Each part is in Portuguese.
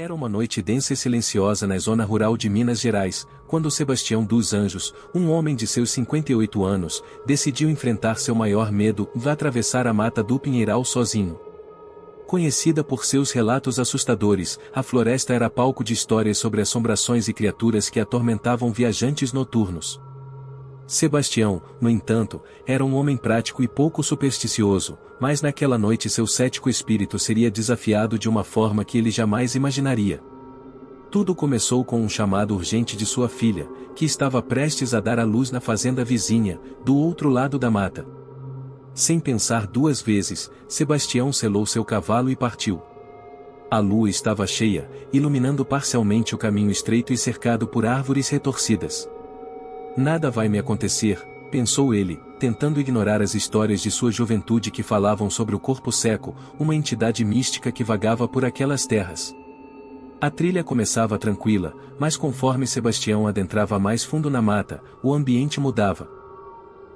Era uma noite densa e silenciosa na zona rural de Minas Gerais, quando Sebastião dos Anjos, um homem de seus 58 anos, decidiu enfrentar seu maior medo e atravessar a mata do Pinheiral sozinho. Conhecida por seus relatos assustadores, a floresta era palco de histórias sobre assombrações e criaturas que atormentavam viajantes noturnos. Sebastião, no entanto, era um homem prático e pouco supersticioso, mas naquela noite seu cético espírito seria desafiado de uma forma que ele jamais imaginaria. Tudo começou com um chamado urgente de sua filha, que estava prestes a dar à luz na fazenda vizinha, do outro lado da mata. Sem pensar duas vezes, Sebastião selou seu cavalo e partiu. A lua estava cheia, iluminando parcialmente o caminho estreito e cercado por árvores retorcidas. Nada vai me acontecer, pensou ele, tentando ignorar as histórias de sua juventude que falavam sobre o corpo seco, uma entidade mística que vagava por aquelas terras. A trilha começava tranquila, mas conforme Sebastião adentrava mais fundo na mata, o ambiente mudava.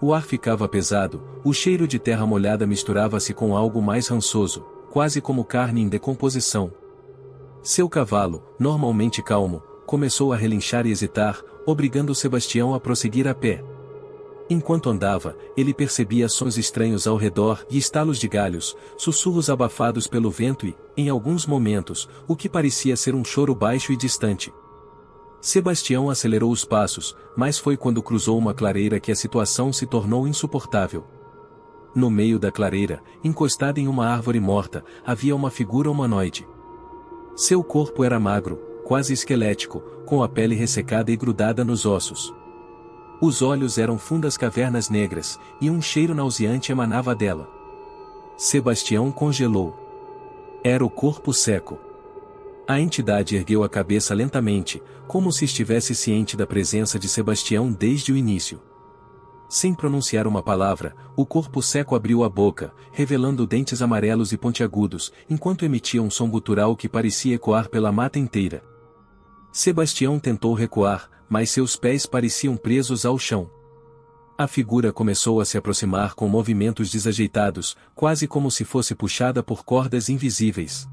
O ar ficava pesado, o cheiro de terra molhada misturava-se com algo mais rançoso, quase como carne em decomposição. Seu cavalo, normalmente calmo, começou a relinchar e hesitar, obrigando Sebastião a prosseguir a pé. Enquanto andava, ele percebia sons estranhos ao redor e estalos de galhos, sussurros abafados pelo vento e, em alguns momentos, o que parecia ser um choro baixo e distante. Sebastião acelerou os passos, mas foi quando cruzou uma clareira que a situação se tornou insuportável. No meio da clareira, encostada em uma árvore morta, havia uma figura humanoide. Seu corpo era magro, quase esquelético, com a pele ressecada e grudada nos ossos. Os olhos eram fundas cavernas negras, e um cheiro nauseante emanava dela. Sebastião congelou. Era o corpo seco. A entidade ergueu a cabeça lentamente, como se estivesse ciente da presença de Sebastião desde o início. Sem pronunciar uma palavra, o corpo seco abriu a boca, revelando dentes amarelos e pontiagudos, enquanto emitia um som gutural que parecia ecoar pela mata inteira. Sebastião tentou recuar, mas seus pés pareciam presos ao chão. A figura começou a se aproximar com movimentos desajeitados, quase como se fosse puxada por cordas invisíveis.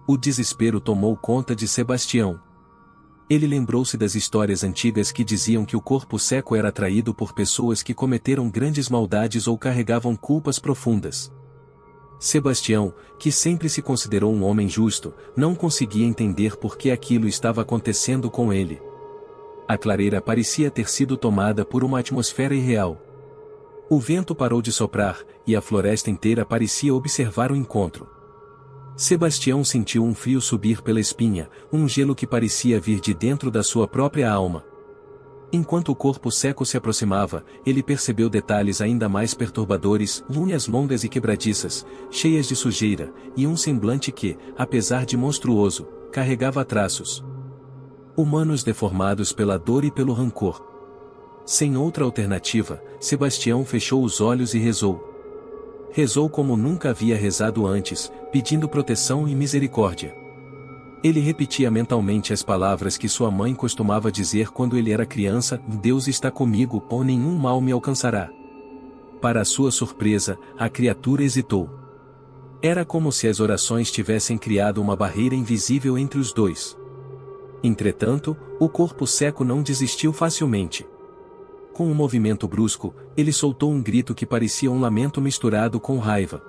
O desespero tomou conta de Sebastião. Ele lembrou-se das histórias antigas que diziam que o corpo seco era atraído por pessoas que cometeram grandes maldades ou carregavam culpas profundas. Sebastião, que sempre se considerou um homem justo, não conseguia entender por que aquilo estava acontecendo com ele. A clareira parecia ter sido tomada por uma atmosfera irreal. O vento parou de soprar, e a floresta inteira parecia observar o encontro. Sebastião sentiu um frio subir pela espinha, um gelo que parecia vir de dentro da sua própria alma. Enquanto o corpo seco se aproximava, ele percebeu detalhes ainda mais perturbadores, unhas longas e quebradiças, cheias de sujeira, e um semblante que, apesar de monstruoso, carregava traços humanos deformados pela dor e pelo rancor. Sem outra alternativa, Sebastião fechou os olhos e rezou. Rezou como nunca havia rezado antes, pedindo proteção e misericórdia. Ele repetia mentalmente as palavras que sua mãe costumava dizer quando ele era criança: Deus está comigo, ou nenhum mal me alcançará. Para sua surpresa, a criatura hesitou. Era como se as orações tivessem criado uma barreira invisível entre os dois. Entretanto, o corpo seco não desistiu facilmente. Com um movimento brusco, ele soltou um grito que parecia um lamento misturado com raiva.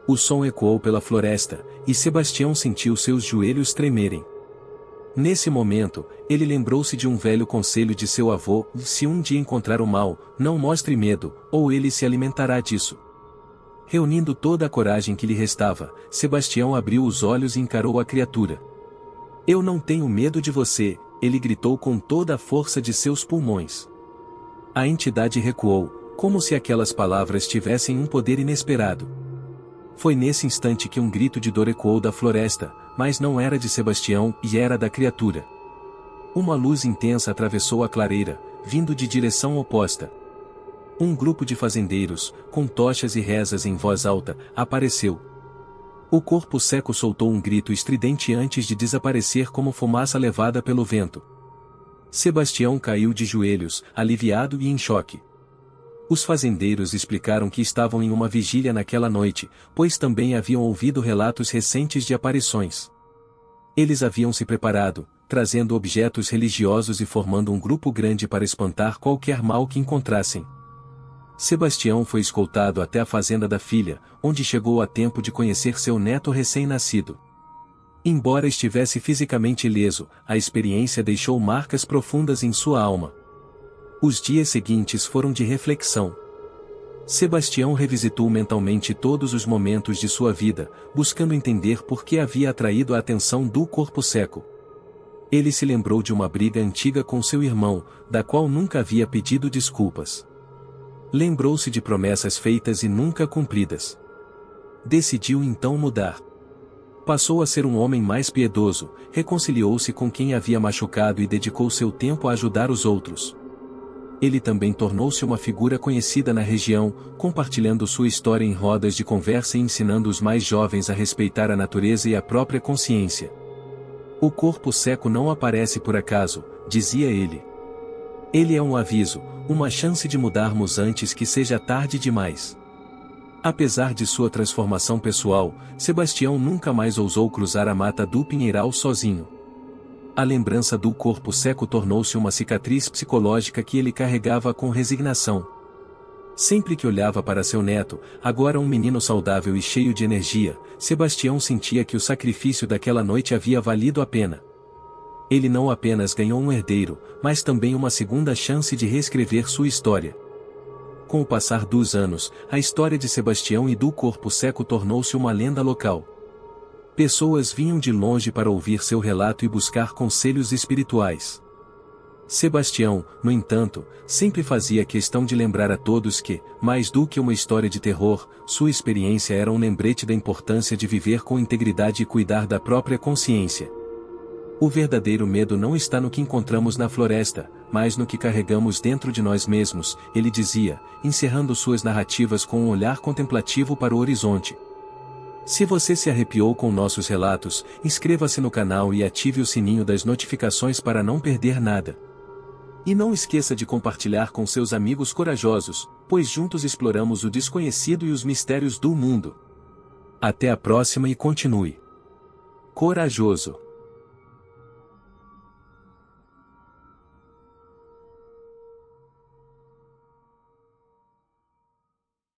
O som ecoou pela floresta, e Sebastião sentiu seus joelhos tremerem. Nesse momento, ele lembrou-se de um velho conselho de seu avô: se um dia encontrar o mal, não mostre medo, ou ele se alimentará disso. Reunindo toda a coragem que lhe restava, Sebastião abriu os olhos e encarou a criatura. Eu não tenho medo de você, ele gritou com toda a força de seus pulmões. A entidade recuou, como se aquelas palavras tivessem um poder inesperado. Foi nesse instante que um grito de dor ecoou da floresta, mas não era de Sebastião, e era da criatura. Uma luz intensa atravessou a clareira, vindo de direção oposta. Um grupo de fazendeiros, com tochas e rezas em voz alta, apareceu. O corpo seco soltou um grito estridente antes de desaparecer como fumaça levada pelo vento. Sebastião caiu de joelhos, aliviado e em choque. Os fazendeiros explicaram que estavam em uma vigília naquela noite, pois também haviam ouvido relatos recentes de aparições. Eles haviam se preparado, trazendo objetos religiosos e formando um grupo grande para espantar qualquer mal que encontrassem. Sebastião foi escoltado até a fazenda da filha, onde chegou a tempo de conhecer seu neto recém-nascido. Embora estivesse fisicamente ileso, a experiência deixou marcas profundas em sua alma. Os dias seguintes foram de reflexão. Sebastião revisitou mentalmente todos os momentos de sua vida, buscando entender por que havia atraído a atenção do corpo seco. Ele se lembrou de uma briga antiga com seu irmão, da qual nunca havia pedido desculpas. Lembrou-se de promessas feitas e nunca cumpridas. Decidiu então mudar. Passou a ser um homem mais piedoso, reconciliou-se com quem havia machucado e dedicou seu tempo a ajudar os outros. Ele também tornou-se uma figura conhecida na região, compartilhando sua história em rodas de conversa e ensinando os mais jovens a respeitar a natureza e a própria consciência. O corpo seco não aparece por acaso, dizia ele. Ele é um aviso, uma chance de mudarmos antes que seja tarde demais. Apesar de sua transformação pessoal, Sebastião nunca mais ousou cruzar a mata do Pinheiral sozinho. A lembrança do corpo seco tornou-se uma cicatriz psicológica que ele carregava com resignação. Sempre que olhava para seu neto, agora um menino saudável e cheio de energia, Sebastião sentia que o sacrifício daquela noite havia valido a pena. Ele não apenas ganhou um herdeiro, mas também uma segunda chance de reescrever sua história. Com o passar dos anos, a história de Sebastião e do corpo seco tornou-se uma lenda local. Pessoas vinham de longe para ouvir seu relato e buscar conselhos espirituais. Sebastião, no entanto, sempre fazia questão de lembrar a todos que, mais do que uma história de terror, sua experiência era um lembrete da importância de viver com integridade e cuidar da própria consciência. O verdadeiro medo não está no que encontramos na floresta, mas no que carregamos dentro de nós mesmos, ele dizia, encerrando suas narrativas com um olhar contemplativo para o horizonte. Se você se arrepiou com nossos relatos, inscreva-se no canal e ative o sininho das notificações para não perder nada. E não esqueça de compartilhar com seus amigos corajosos, pois juntos exploramos o desconhecido e os mistérios do mundo. Até a próxima e continue corajoso.